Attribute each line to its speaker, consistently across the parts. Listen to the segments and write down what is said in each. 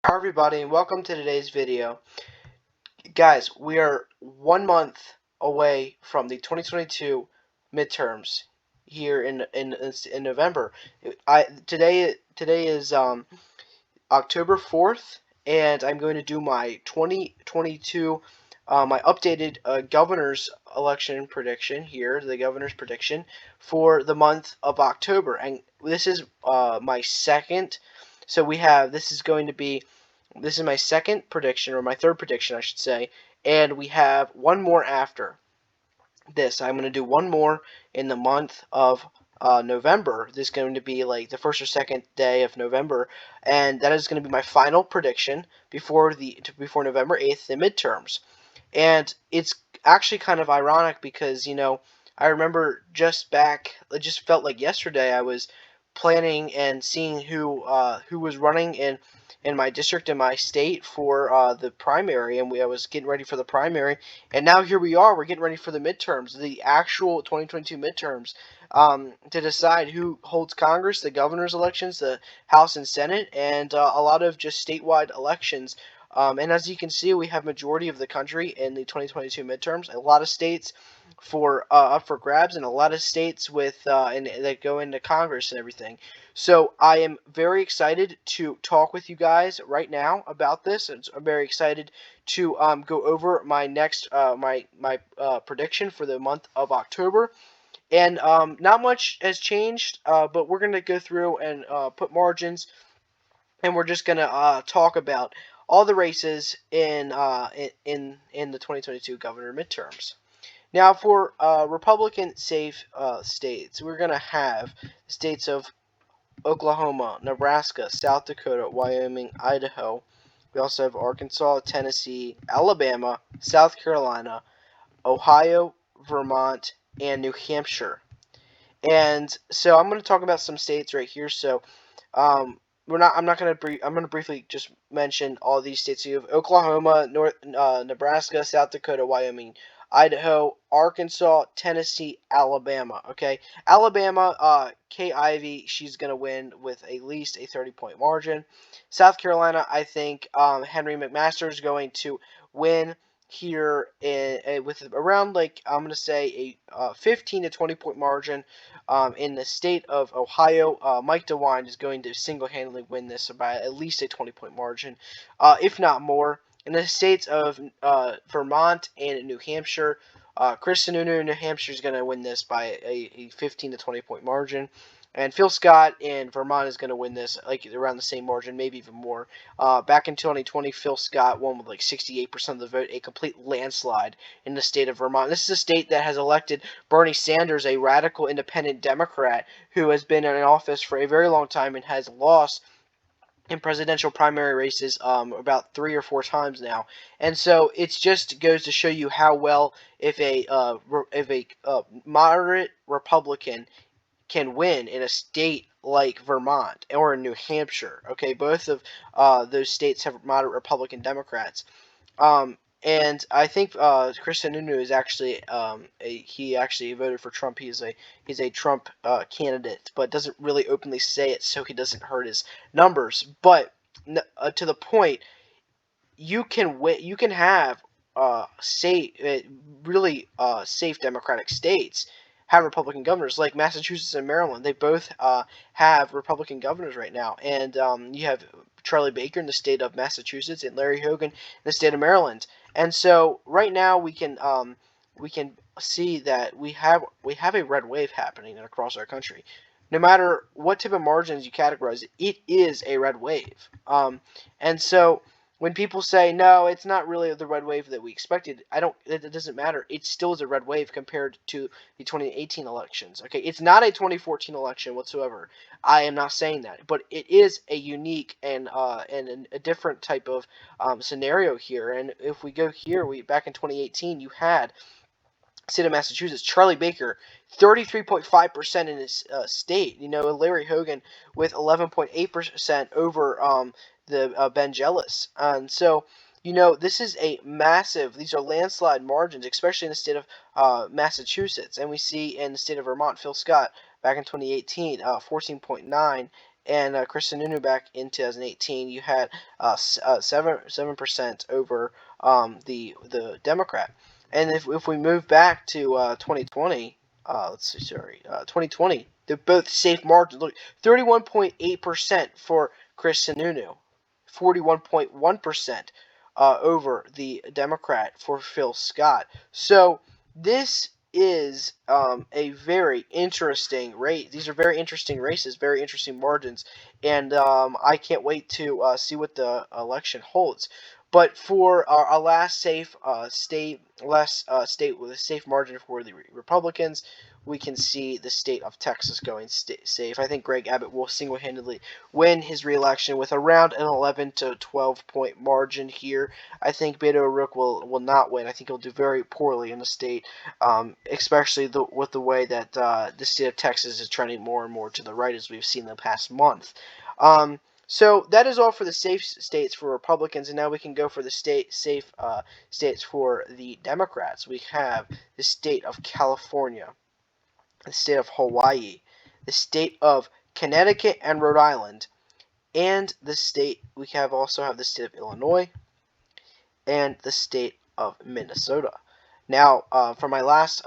Speaker 1: Hi everybody and welcome to today's video. Guys, we are 1 month away from the 2022 midterms here in November. Today is October 4th, and I'm going to do my 2022 my updated governor's election prediction here, the governor's prediction for the month of October. And this is my second. So we have this is my second prediction, or my third prediction, I should say, and we have one more after this. I'm going to do one more in the month of November. This is going to be like the first or second day of November, and that is going to be my final prediction before November 8th, the midterms. And it's actually kind of ironic because I remember it just felt like yesterday I was planning and seeing who was running in my district in my state for the primary, and I was getting ready for the primary, and now here we are. We're getting ready for the midterms, the actual 2022 midterms, to decide who holds Congress, the governor's elections, the House and Senate, and a lot of just statewide elections. And as you can see, we have majority of the country in the 2022 midterms. A lot of states up for grabs, and a lot of states that go into Congress and everything. So I am very excited to talk with you guys right now about this. I'm very excited to go over my next my prediction for the month of October. And not much has changed, but we're gonna go through and put margins, and we're just gonna talk about all the races in the 2022 governor midterms. Now, for Republican safe states, we're gonna have states of Oklahoma, Nebraska, South Dakota, Wyoming, Idaho. We also have Arkansas, Tennessee, Alabama, South Carolina, Ohio, Vermont, and New Hampshire. And so I'm going to talk about some states right here. So I'm not going to I'm going to briefly just mention all these states. So you have Oklahoma, Nebraska, South Dakota, Wyoming, Idaho, Arkansas, Tennessee, Alabama. Okay, Alabama, Kay Ivey, she's going to win with at least a 30-point margin. South Carolina, I think Henry McMaster is going to win here with around, like, I'm going to say a 15 to 20-point margin. In the state of Ohio, Mike DeWine is going to single-handedly win this by at least a 20-point margin, if not more. In the states of Vermont and New Hampshire, Chris Sununu in New Hampshire is going to win this by a 15 to 20-point margin. And Phil Scott in Vermont is going to win this like around the same margin, maybe even more. Back in 2020, Phil Scott won with like 68% of the vote, a complete landslide in the state of Vermont. This is a state that has elected Bernie Sanders, a radical independent Democrat who has been in office for a very long time and has lost in presidential primary races about 3 or 4 times now. And so it just goes to show you how well if a moderate Republican can win in a state like Vermont or in New Hampshire. Okay, both of those states have moderate Republican Democrats. And I think Chris Sununu is actually he actually voted for Trump. He's a Trump candidate, but doesn't really openly say it, so he doesn't hurt his numbers. But to the point, you can have safe, really safe Democratic states have Republican governors, like Massachusetts and Maryland. They both have Republican governors right now, and you have Charlie Baker in the state of Massachusetts and Larry Hogan in the state of Maryland. And so right now we can see that we have a red wave happening across our country. No matter what type of margins you categorize it, it is a red wave. And so when people say no, it's not really the red wave that we expected, it doesn't matter. It still is a red wave compared to the 2018 elections. Okay, it's not a 2014 election whatsoever. I am not saying that, but it is a unique and a different type of scenario here. And if we go here, back in 2018, you had state of Massachusetts, Charlie Baker, 33.5% in his state. Larry Hogan with 11.8% over the Ben Jealous. And so, this is a massive, these are landslide margins, especially in the state of Massachusetts. And we see in the state of Vermont, Phil Scott, back in 2018, 14.9. and Chris Sununu back in 2018, you had 7% over the Democrat. And if we move back to 2020, let's see, sorry, 2020, they're both safe margins. Look, 31.8% for Chris Sununu, 41.1% over the Democrat for Phil Scott. So this is a very interesting race. These are very interesting races, very interesting margins, and I can't wait to see what the election holds. But for our last state with a safe margin for the Republicans, we can see the state of Texas going safe. I think Greg Abbott will single-handedly win his re-election with around an 11 to 12 point margin here. I think Beto O'Rourke will not win. I think he'll do very poorly in the state, especially with the way that the state of Texas is trending more and more to the right, as we've seen the past month. So that is all for the safe states for Republicans, and now we can go for the safe states for the Democrats. We have the state of California, the state of Hawaii, the state of Connecticut and Rhode Island, and we also have the state of Illinois and the state of Minnesota. Now, for my last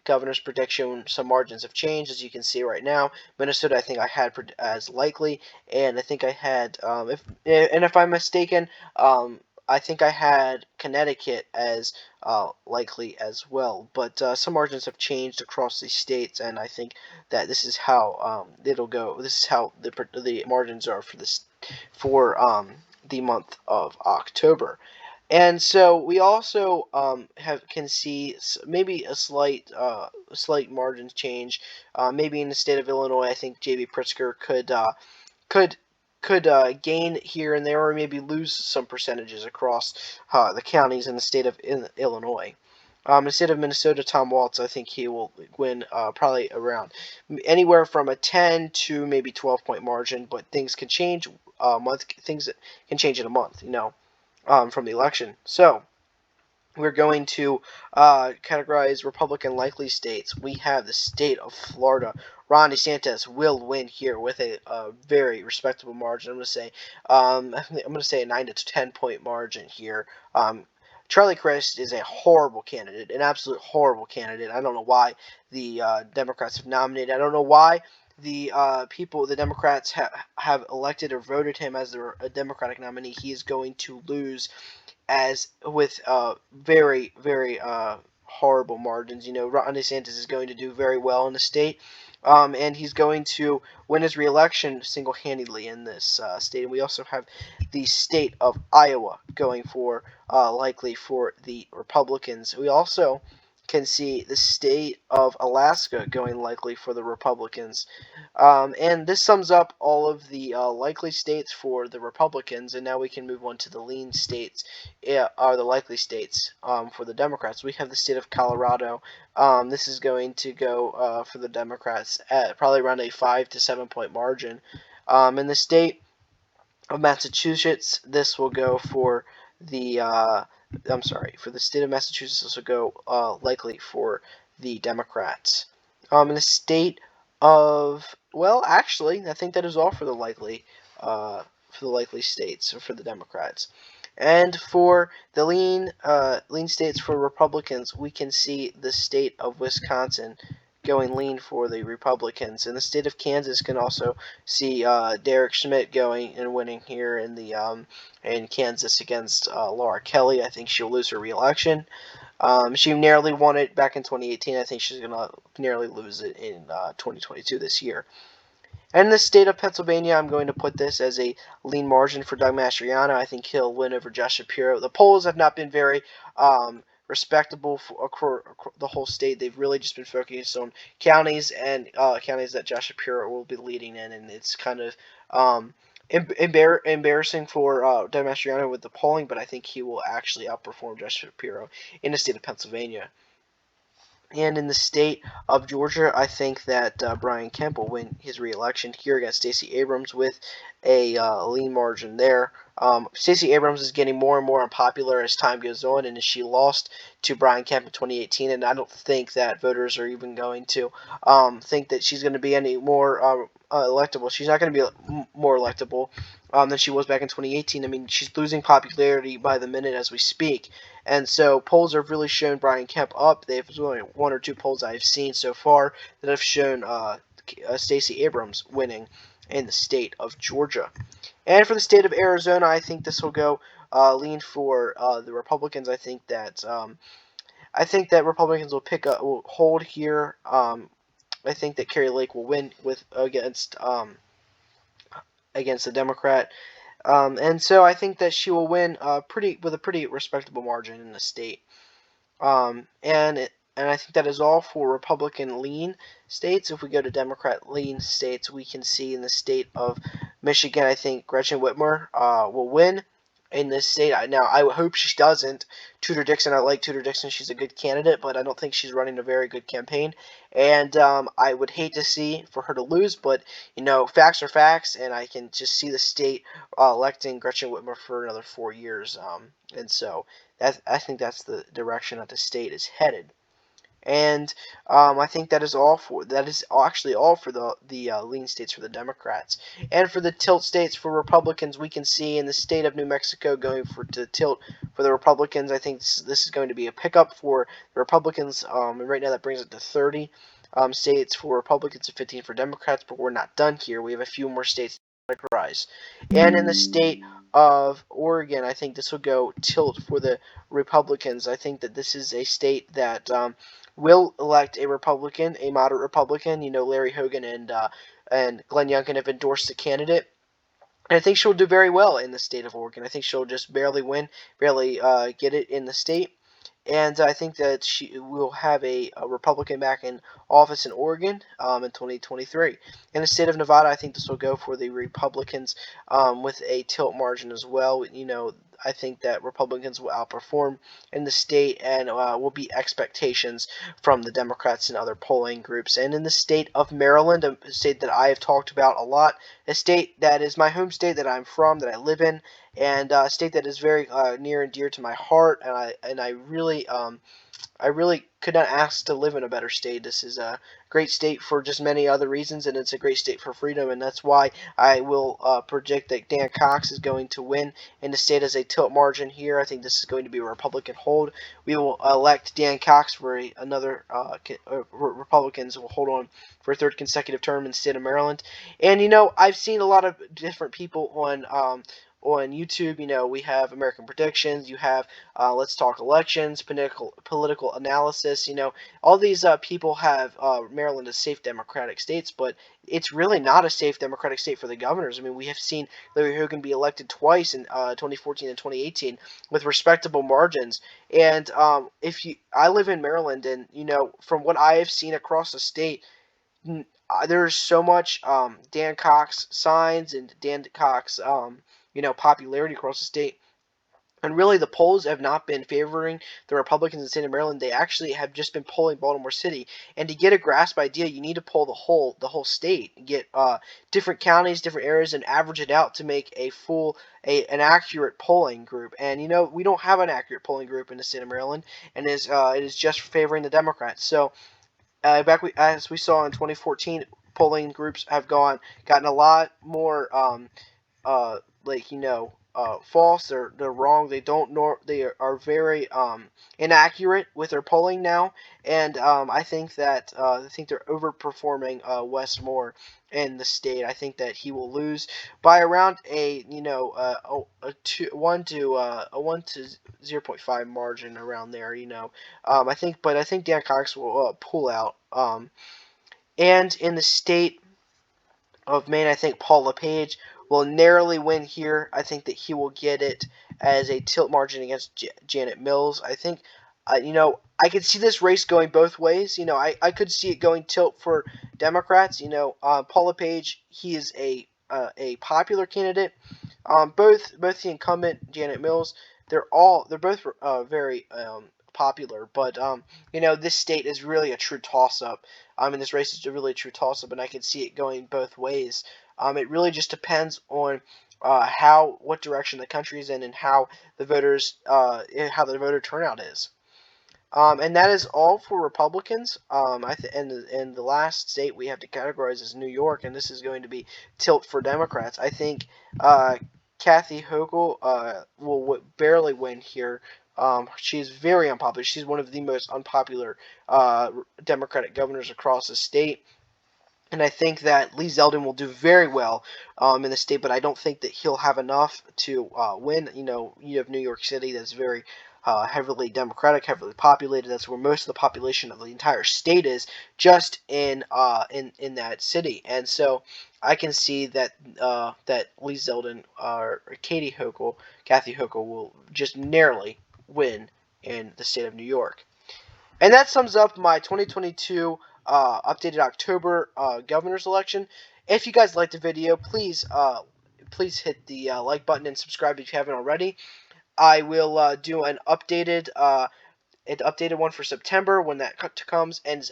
Speaker 1: governor's prediction, some margins have changed, as you can see right now. Minnesota, I think I had as likely, and I think I had, if I'm mistaken, I think I had Connecticut as likely as well. But some margins have changed across these states, and I think that this is how it'll go. This is how the margins are for the month of October. And so we also can see maybe a slight margin change. Maybe in the state of Illinois, I think J.B. Pritzker could gain here and there, or maybe lose some percentages across the counties in the state of Illinois. In the state of Minnesota, Tom Waltz, I think he will win probably around anywhere from a 10 to maybe 12 point margin, but things can change things can change in a month, from the election. So we're going to categorize Republican likely states. We have the state of Florida. Ron DeSantis will win here with a very respectable margin. I'm going to say a 9 to 10 point margin here. Charlie Crist is a horrible candidate, an absolute horrible candidate. I don't know why the Democrats have nominated. I don't know why the Democrats have elected or voted him as a Democratic nominee. He is going to lose with very, very horrible margins. Ron DeSantis is going to do very well in the state, and he's going to win his re-election single-handedly in this state. And we also have the state of Iowa going for likely for the Republicans. We also can see the state of Alaska going likely for the Republicans. And this sums up all of the likely states for the Republicans, and now we can move on to the lean states, are the likely states for the Democrats. We have the state of Colorado. This is going to go for the Democrats at probably around a 5 to 7 point margin. In the state of Massachusetts, this will go for the for the state of Massachusetts, this will go likely for the Democrats. In the state of, well, actually, I think that is all for the likely states for the Democrats. And for the lean states for Republicans, we can see the state of Wisconsin going lean for the Republicans, and the state of Kansas can also see Derek Schmidt going and winning here in Kansas against Laura Kelly. I think she'll lose her re-election. She narrowly won it back in 2018. I think she's going to narrowly lose it in 2022 this year. And in the state of Pennsylvania, I'm going to put this as a lean margin for Doug Mastriano. I think he'll win over Josh Shapiro. The polls have not been very respectable for the whole state. They've really just been focused on counties and counties that Josh Shapiro will be leading in, and it's kind of embarrassing for Doug Mastriano with the polling, but I think he will actually outperform Josh Shapiro in the state of Pennsylvania. And in the state of Georgia, I think that Brian Kemp will win his re-election here against Stacey Abrams with a lean margin there. Stacey Abrams is getting more and more unpopular as time goes on, and as she lost to Brian Kemp in 2018, and I don't think that voters are even going to think that she's going to be any more electable. She's not going to be more electable than she was back in 2018. I mean, she's losing popularity by the minute as we speak. And so polls have really shown Brian Kemp up. They've only one or two polls I've seen so far that have shown Stacey Abrams winning in the state of Georgia. And for the state of Arizona, I think this will go lean for the Republicans. I think that Republicans will hold here. I think that Kari Lake will win against the Democrat. And so I think that she will win with a pretty respectable margin in the state. And I think that is all for Republican lean states. If we go to Democrat lean states, we can see in the state of Michigan, I think Gretchen Whitmer will win in this state. Now, I hope she doesn't. Tudor Dixon, I like Tudor Dixon. She's a good candidate, but I don't think she's running a very good campaign. And I would hate to see for her to lose, but, facts are facts, and I can just see the state electing Gretchen Whitmer for another 4 years. And so I think that's the direction that the state is headed. And I think that is actually all for the lean states for the Democrats. And for the tilt states for Republicans, we can see in the state of New Mexico going to tilt for the Republicans. I think this is going to be a pickup for the Republicans. And right now that brings it to 30 states for Republicans and 15 for Democrats. But we're not done here. We have a few more states to categorize. And in the state of Oregon, I think this will go tilt for the Republicans. I think that this is a state that will elect a Republican, a moderate Republican. Larry Hogan and Glenn Youngkin have endorsed the candidate. And I think she'll do very well in the state of Oregon. I think she'll just barely win, barely get it in the state. And I think that she will have a Republican back in office in Oregon in 2023. In the state of Nevada, I think this will go for the Republicans with a tilt margin as well. I think that Republicans will outperform in the state and will beat expectations from the Democrats and other polling groups. And in the state of Maryland, a state that I have talked about a lot, a state that is my home state that I'm from, that I live in, and a state that is very near and dear to my heart, and I really could not ask to live in a better state. This is a great state for just many other reasons, and it's a great state for freedom, and that's why I will predict that Dan Cox is going to win in the state as a tilt margin here. I think this is going to be a Republican hold. We will elect Dan Cox for another Republicans will hold on for a third consecutive term in the state of Maryland. And, I've seen a lot of different people on YouTube. We have American Predictions, you have Let's Talk Elections, political analysis. All these people have Maryland as safe Democratic states, but it's really not a safe Democratic state for the governors. I mean, we have seen Larry Hogan be elected twice in 2014 and 2018 with respectable margins. And I live in Maryland, and from what I have seen across the state, there's so much Dan Cox signs and Dan Cox popularity across the state. And really, the polls have not been favoring the Republicans in the state of Maryland. They actually have just been polling Baltimore City. And to get a grasp idea, you need to poll the whole state, get different counties, different areas, and average it out to make an accurate polling group. And we don't have an accurate polling group in the state of Maryland, and it is just favoring the Democrats. So as we saw in 2014, polling groups have gotten a lot more false. They're wrong. They are very inaccurate with their polling now, and I think they're overperforming Wes Moore in the state. I think that he will lose by around a 1 to 0.5 margin around there. I think Dan Cox will pull out. And in the state of Maine, I think Paul LePage will narrowly win here. I think that he will get it as a tilt margin against Janet Mills. I think, I could see this race going both ways. I could see it going tilt for Democrats. Paul LePage, he is a popular candidate. Both the incumbent Janet Mills, they're both very popular, but this state is really a true toss-up. And this race is really a true toss-up, and I can see it going both ways. It really just depends on what direction the country is in, and how the voter turnout is. And that is all for Republicans. And the last state we have to categorize is New York, and this is going to be tilt for Democrats. I think Kathy Hochul will barely win here. She's very unpopular. She's one of the most unpopular Democratic governors across the state. And I think that Lee Zeldin will do very well in the state, but I don't think that he'll have enough to win. You have New York City that's very heavily Democratic, heavily populated. That's where most of the population of the entire state is, just in that city. And so I can see that that Lee Zeldin or Kathy Hochul will just narrowly win in the state of New York. And that sums up my 2022 updated October governor's election. If you guys liked the video, please hit the like button and subscribe if you haven't already. I will do an updated one for September when that comes, and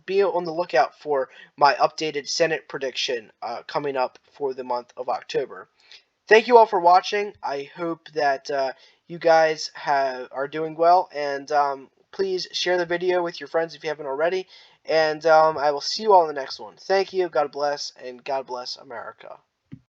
Speaker 1: be on the lookout for my updated Senate prediction coming up for the month of October. Thank you all for watching. I hope that you guys are doing well, and please share the video with your friends if you haven't already. And I will see you all in the next one. Thank you. God bless, and God bless America.